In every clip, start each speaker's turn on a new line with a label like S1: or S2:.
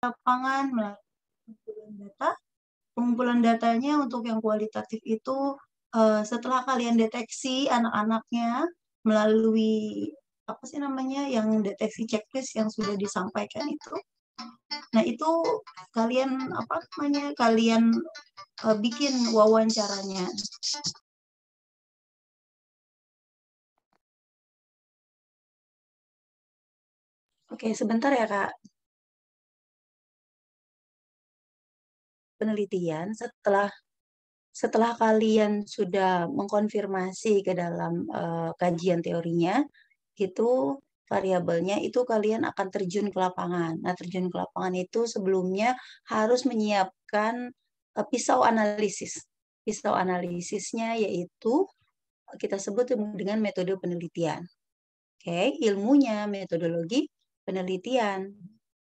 S1: lapangan melalui pengumpulan data. Pengumpulan datanya untuk yang kualitatif itu setelah kalian deteksi anak-anaknya melalui apa sih namanya yang deteksi checklist yang sudah disampaikan itu. Nah, itu kalian apa namanya? Kalian bikin wawancaranya. Oke, sebentar ya, Kak. Penelitian setelah kalian sudah mengkonfirmasi ke dalam kajian teorinya, itu variabelnya itu kalian akan terjun ke lapangan. Nah, terjun ke lapangan itu sebelumnya harus menyiapkan pisau analisis. Pisau analisisnya yaitu kita sebut dengan metode penelitian. Oke, ilmunya metodologi penelitian.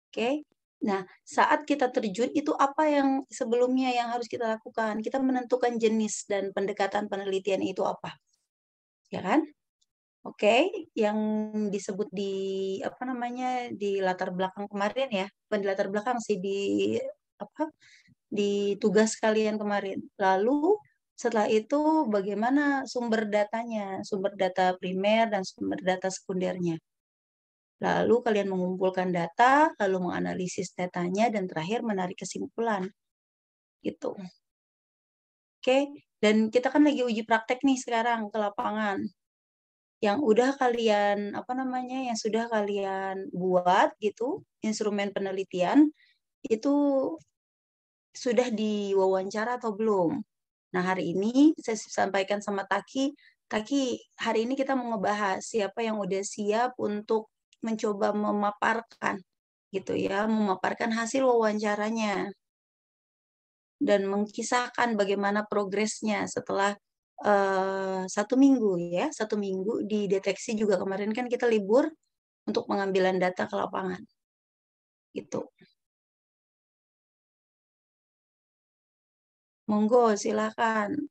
S1: Oke. Nah, saat kita terjun itu apa yang sebelumnya yang harus kita lakukan? Kita menentukan jenis dan pendekatan penelitian itu apa. Ya kan? Oke, yang disebut di apa namanya di latar belakang kemarin ya, bukan di latar belakang sih di apa di tugas kalian kemarin. Lalu setelah itu bagaimana sumber datanya, sumber data primer dan sumber data sekundernya. Lalu kalian mengumpulkan data, lalu menganalisis datanya dan terakhir menarik kesimpulan. Gitu. Oke, dan kita kan lagi uji praktek nih sekarang ke lapangan. Yang udah kalian apa namanya yang sudah kalian buat gitu instrumen penelitian itu sudah diwawancara atau belum? Nah, hari ini saya sampaikan sama Taki, Taki, hari ini kita mau ngebahas siapa yang udah siap untuk mencoba memaparkan gitu ya, memaparkan hasil wawancaranya dan mengkisahkan bagaimana progresnya setelah 1 minggu ya, 1 minggu dideteksi juga kemarin kan kita libur untuk pengambilan data ke lapangan gitu. Monggo silakan.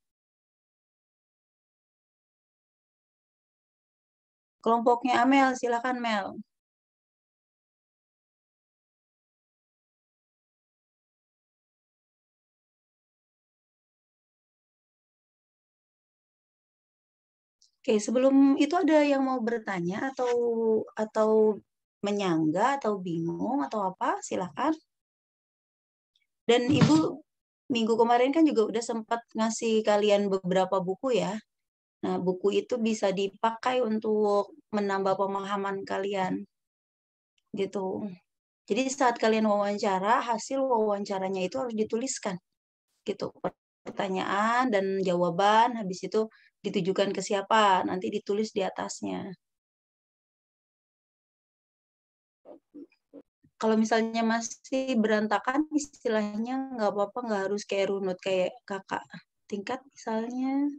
S1: Kelompoknya Amel, silakan Mel. Oke, sebelum itu ada yang mau bertanya atau menyangga atau bingung atau apa? Silakan. Dan Ibu minggu kemarin kan juga udah sempat ngasih kalian beberapa buku ya. Nah, buku itu bisa dipakai untuk menambah pemahaman kalian gitu. Jadi saat kalian wawancara, hasil wawancaranya itu harus dituliskan gitu. Pertanyaan dan jawaban habis itu ditujukan ke siapa, nanti ditulis di atasnya. Kalau misalnya masih berantakan, istilahnya nggak apa-apa, nggak harus kayak runut kayak kakak tingkat misalnya.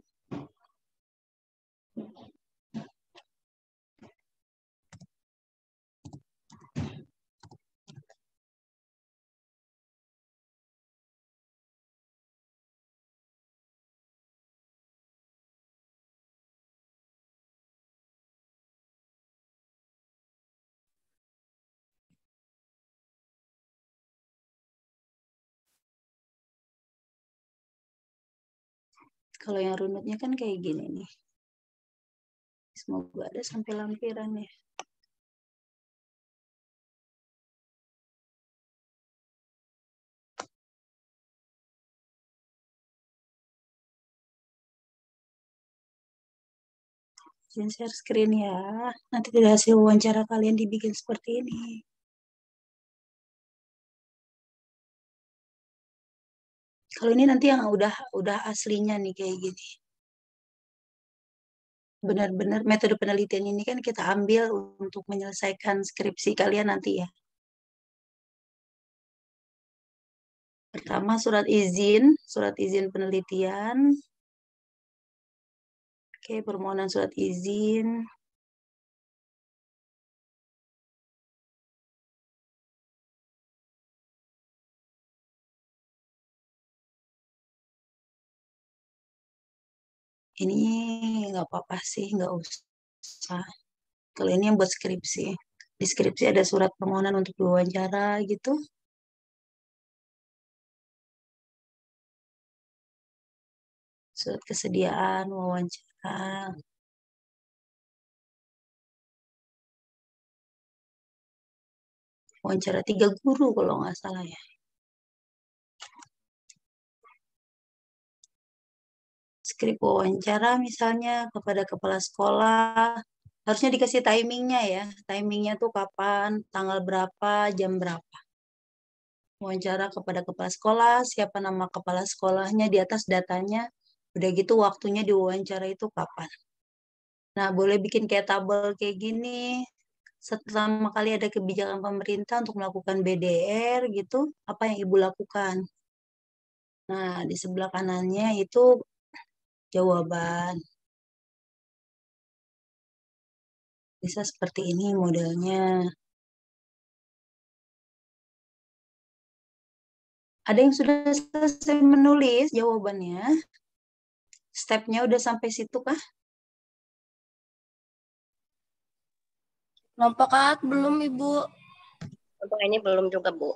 S1: Kalau yang runutnya kan kayak gini nih. Semoga ada sampai lampiran ya. Jangan share screen ya. Nanti tidak hasil wawancara kalian dibikin seperti ini. Kalau ini nanti yang udah aslinya nih kayak gini. Benar-benar metode penelitian ini kan kita ambil untuk menyelesaikan skripsi kalian nanti ya. Pertama surat izin penelitian. Oke, permohonan surat izin. Ini nggak apa-apa sih, nggak usah. Kalau ini yang buat skripsi. Di skripsi ada surat permohonan untuk diwawancara gitu. Surat kesediaan wawancara. Wawancara 3 guru kalau nggak salah ya. Skrip wawancara misalnya kepada kepala sekolah. Harusnya dikasih timingnya ya. Timingnya tuh kapan, tanggal berapa, jam berapa. Wawancara kepada kepala sekolah, siapa nama kepala sekolahnya di atas datanya. Udah gitu waktunya diwawancara itu kapan. Nah, boleh bikin kayak tabel kayak gini. Pertama kali ada kebijakan pemerintah untuk melakukan BDR gitu, apa yang Ibu lakukan? Nah, di sebelah kanannya itu jawaban. Bisa seperti ini modelnya. Ada yang sudah selesai menulis jawabannya? Stepnya udah sampai situ kah?
S2: Kelompok A belum, Ibu.
S3: Untuk ini belum juga, Bu.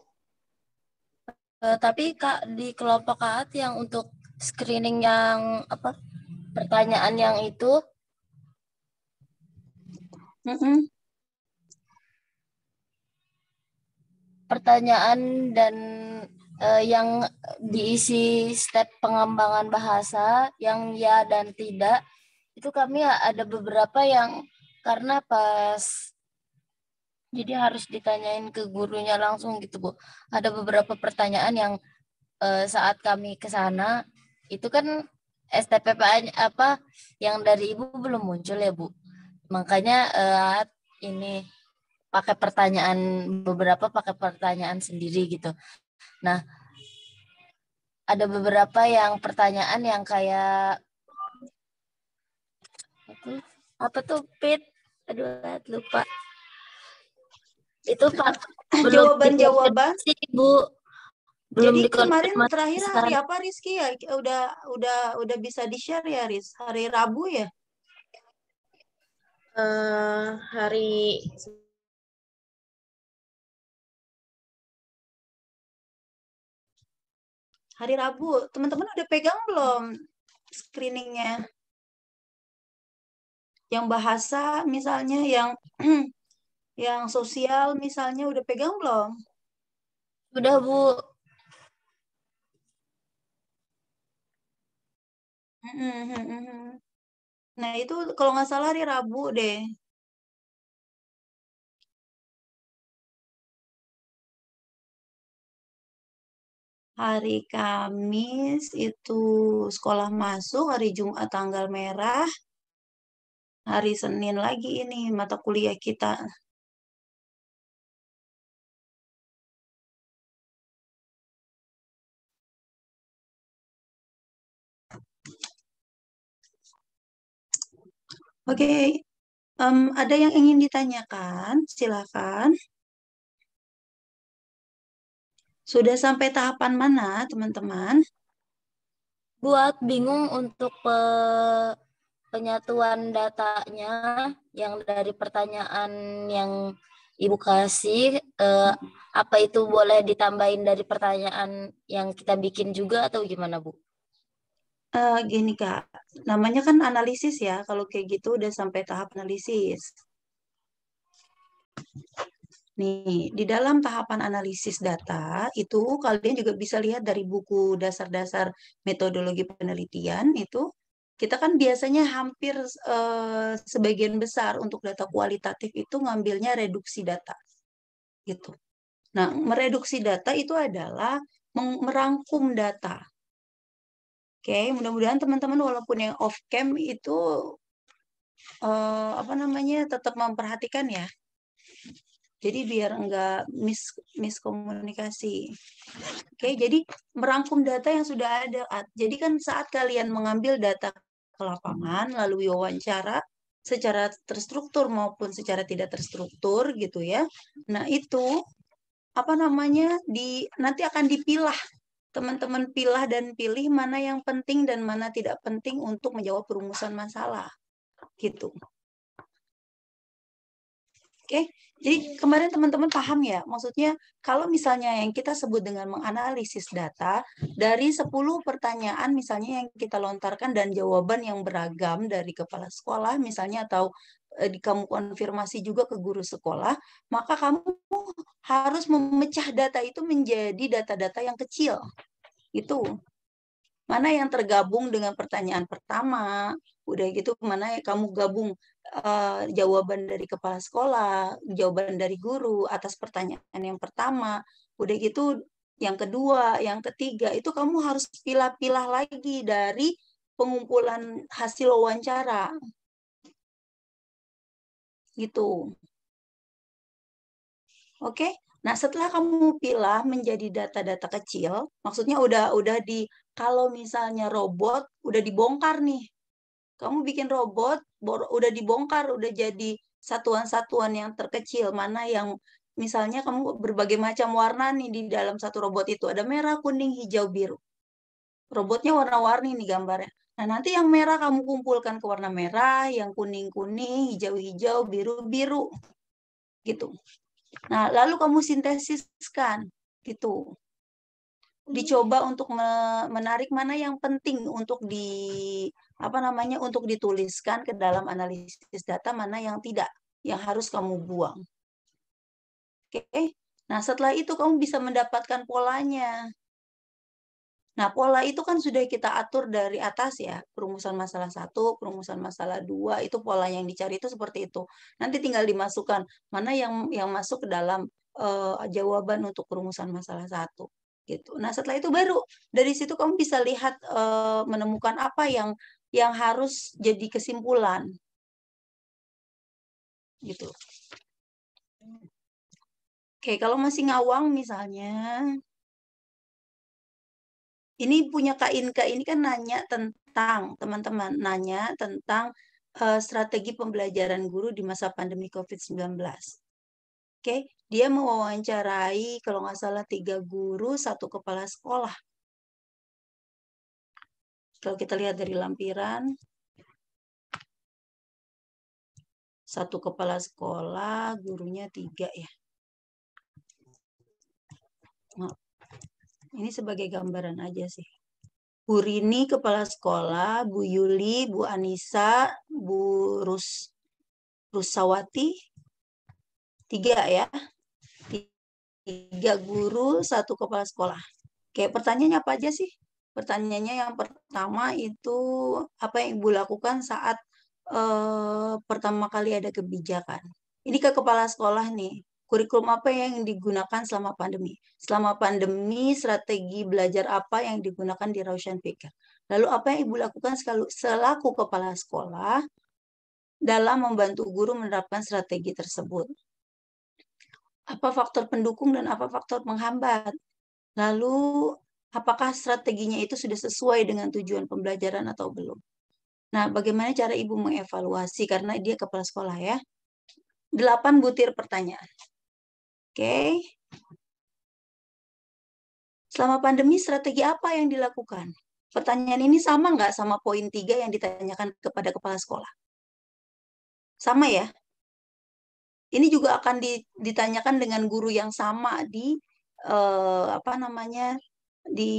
S2: Tapi Kak, di kelompok A yang untuk screening yang apa pertanyaan yang itu
S1: Mm-mm.
S2: pertanyaan dan yang diisi step pengembangan bahasa yang ya dan tidak itu kami ada beberapa yang karena pas jadi harus ditanyain ke gurunya langsung gitu Bu. Ada beberapa pertanyaan yang saat kami ke sana itu kan STPPA apa yang dari Ibu belum muncul ya Bu. Makanya ini pakai pertanyaan beberapa pakai pertanyaan sendiri gitu. Nah, ada beberapa yang pertanyaan yang kayak apa tuh Pit? Aduh, lupa. Itu Pak belum
S1: Jawaban-jawaban.
S2: dikonfirmasi Bu. Belum
S1: Jadi kemarin
S2: dikonfirmasi
S1: terakhir hari
S2: sekarang.
S1: apa Rizky ya? Udah bisa di-share ya Riz? Hari Rabu ya?
S3: Hari
S1: Hari Rabu. Teman-teman udah pegang belum screeningnya? Yang bahasa misalnya, yang sosial misalnya udah pegang belum?
S2: Sudah Bu.
S1: Nah itu kalau nggak salah hari Rabu deh. Hari Kamis itu sekolah masuk, hari Jumat tanggal merah, hari Senin lagi ini mata kuliah kita. Oke, ada yang ingin ditanyakan? Silakan. Sudah sampai tahapan mana, teman-teman?
S2: Buat bingung untuk penyatuan datanya yang dari pertanyaan yang Ibu kasih, apa itu boleh ditambahin dari pertanyaan yang kita bikin juga atau gimana Bu?
S1: Gini Kak, namanya kan analisis ya. Kalau kayak gitu udah sampai tahap analisis. Nih, di dalam tahapan analisis data itu kalian juga bisa lihat dari buku dasar-dasar metodologi penelitian itu kita kan biasanya hampir sebagian besar untuk data kualitatif itu ngambilnya reduksi data gitu. Nah, mereduksi data itu adalah merangkum data. Oke, mudah-mudahan teman-teman walaupun yang off cam itu apa namanya tetap memperhatikan ya. Jadi biar enggak miskomunikasi. Oke, jadi merangkum data yang sudah ada. Jadi kan saat kalian mengambil data ke lapangan melalui wawancara secara terstruktur maupun secara tidak terstruktur gitu ya. Nah, itu apa namanya nanti akan dipilah. Teman-teman pilah dan pilih mana yang penting dan mana tidak penting untuk menjawab perumusan masalah. Gitu. Oke, jadi kemarin teman-teman paham ya, maksudnya kalau misalnya yang kita sebut dengan menganalisis data, dari 10 pertanyaan misalnya yang kita lontarkan dan jawaban yang beragam dari kepala sekolah misalnya atau kamu konfirmasi juga ke guru sekolah, maka kamu harus memecah data itu menjadi data-data yang kecil. Itu mana yang tergabung dengan pertanyaan pertama, udah gitu mana yang kamu gabung jawaban dari kepala sekolah, jawaban dari guru atas pertanyaan yang pertama, udah gitu yang kedua, yang ketiga, itu kamu harus pilah-pilah lagi dari pengumpulan hasil wawancara. Gitu. Oke? Nah, setelah kamu pilah menjadi data-data kecil, maksudnya udah di kalau misalnya robot udah dibongkar nih. Kamu bikin robot, udah dibongkar, udah jadi satuan-satuan yang terkecil. Mana yang misalnya kamu berbagai macam warna nih di dalam satu robot itu. Ada merah, kuning, hijau, biru. Robotnya warna-warni nih gambarnya. Nah, nanti yang merah kamu kumpulkan ke warna merah, yang kuning-kuning, hijau-hijau, biru-biru. Gitu. Nah, lalu kamu sintesiskan. Gitu. Dicoba untuk menarik mana yang penting untuk untuk dituliskan ke dalam analisis data, mana yang tidak, yang harus kamu buang. Oke. Nah, setelah itu kamu bisa mendapatkan polanya. Nah, pola itu kan sudah kita atur dari atas ya, perumusan masalah 1, perumusan masalah 2, itu pola yang dicari itu seperti itu. Nanti tinggal dimasukkan mana yang masuk ke dalam jawaban untuk perumusan masalah 1 gitu. Nah, setelah itu baru dari situ kamu bisa lihat menemukan apa yang harus jadi kesimpulan gitu. Oke, kalau masih ngawang misalnya, ini punya Kak Inka ini kan nanya tentang, teman-teman, nanya tentang strategi pembelajaran guru di masa pandemi COVID-19. Oke, dia mewawancarai kalau nggak salah 3 guru, 1 kepala sekolah. Kalau kita lihat dari lampiran, 1 kepala sekolah, gurunya 3 ya. Nah, ini sebagai gambaran aja sih. Bu Rini kepala sekolah, Bu Yuli, Bu Anissa, Bu Rusawati, 3 ya. 3 guru, 1 kepala sekolah. Oke, pertanyaannya apa aja sih? Pertanyaannya yang pertama itu apa yang Ibu lakukan saat pertama kali ada kebijakan? Ini ke kepala sekolah nih. Kurikulum apa yang digunakan selama pandemi? Selama pandemi, strategi belajar apa yang digunakan di Roshan Fikir? Lalu apa yang Ibu lakukan selaku kepala sekolah dalam membantu guru menerapkan strategi tersebut? Apa faktor pendukung dan apa faktor penghambat? Lalu, apakah strateginya itu sudah sesuai dengan tujuan pembelajaran atau belum? Nah, bagaimana cara Ibu mengevaluasi? Karena dia kepala sekolah ya. 8 butir pertanyaan. Oke. Selama pandemi, strategi apa yang dilakukan? Pertanyaan ini sama nggak sama poin 3 yang ditanyakan kepada kepala sekolah? Sama ya? Ini juga akan ditanyakan dengan guru yang sama di di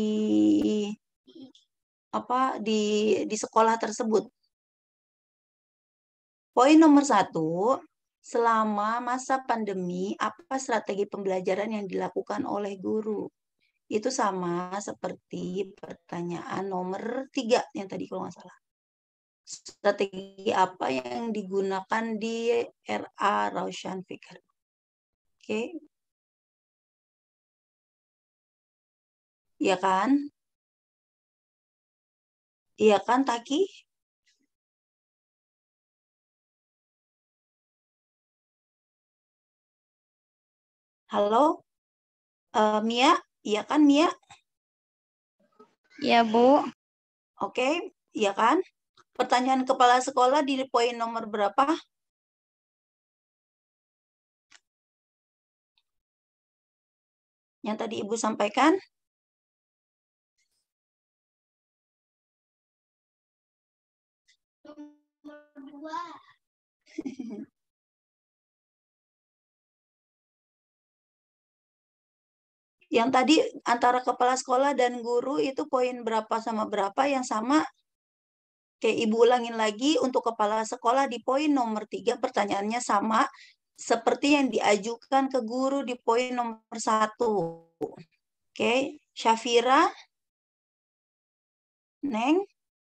S1: di sekolah tersebut. Poin nomor 1, selama masa pandemi, apa strategi pembelajaran yang dilakukan oleh guru? Itu sama seperti pertanyaan nomor 3 yang tadi kalau nggak salah. Strategi apa yang digunakan di RA Raushan Fikir? Oke, iya kan? Iya kan, Taki? Halo, Mia? Iya kan, Mia?
S2: Ya, Bu.
S1: Oke, iya kan? Pertanyaan kepala sekolah di poin nomor berapa? Yang tadi Ibu sampaikan? Nomor 2. Yang tadi antara kepala sekolah dan guru itu poin berapa sama berapa yang sama. Oke, Ibu ulangin lagi untuk kepala sekolah di poin nomor 3 pertanyaannya sama seperti yang diajukan ke guru di poin nomor 1. Oke, Syafira, Neng.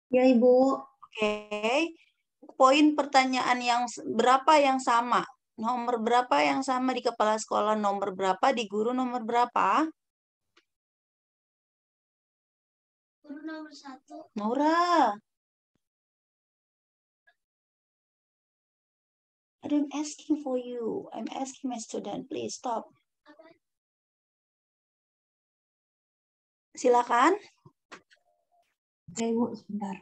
S4: Ya, Ibu.
S1: Oke, poin pertanyaan yang berapa yang sama? Nomor berapa yang sama di kepala sekolah, nomor berapa di guru, nomor berapa?
S2: Guru nomor 1.
S1: Maura. I'm asking for you. I'm asking my student. Please stop. Silakan.
S4: Oke, Ibu, sebentar.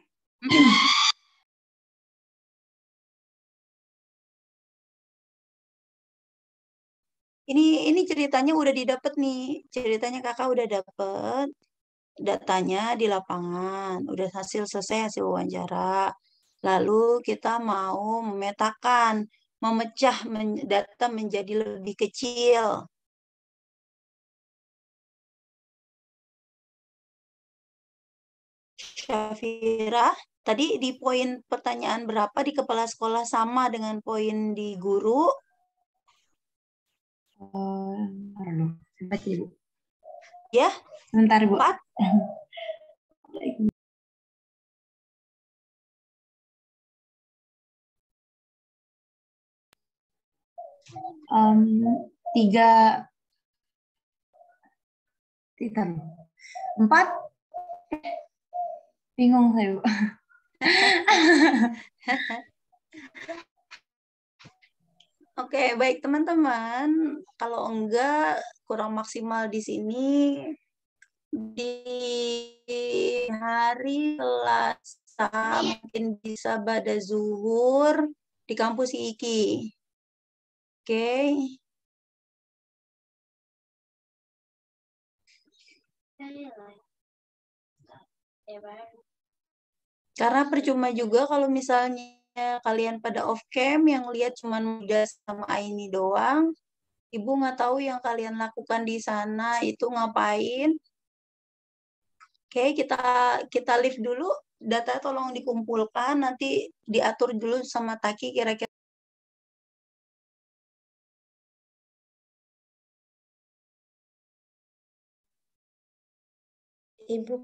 S1: Ini ceritanya udah didapat nih. Ceritanya kakak udah dapet datanya di lapangan. Udah selesai hasil wawancara. Lalu kita mau memetakan, memecah data menjadi lebih kecil. Syafira, tadi di poin pertanyaan berapa di kepala sekolah sama dengan poin di guru?
S4: Bentar dulu. Sebentar, Ibu.
S1: Ya,
S4: Sebentar, Ibu.
S1: 4.
S4: Tiga, 4. Bingung saya, Bu.
S1: Oke, baik teman-teman. Kalau enggak kurang maksimal di sini di hari Selasa mungkin bisa pada zuhur di kampus IKI. Oke. Karena percuma juga kalau misalnya kalian pada off cam yang lihat cuma Muda sama Aini doang. Ibu nggak tahu yang kalian lakukan di sana itu ngapain. Oke, kita live dulu. Data tolong dikumpulkan, nanti diatur dulu sama Taki kira-kira.
S3: Ibu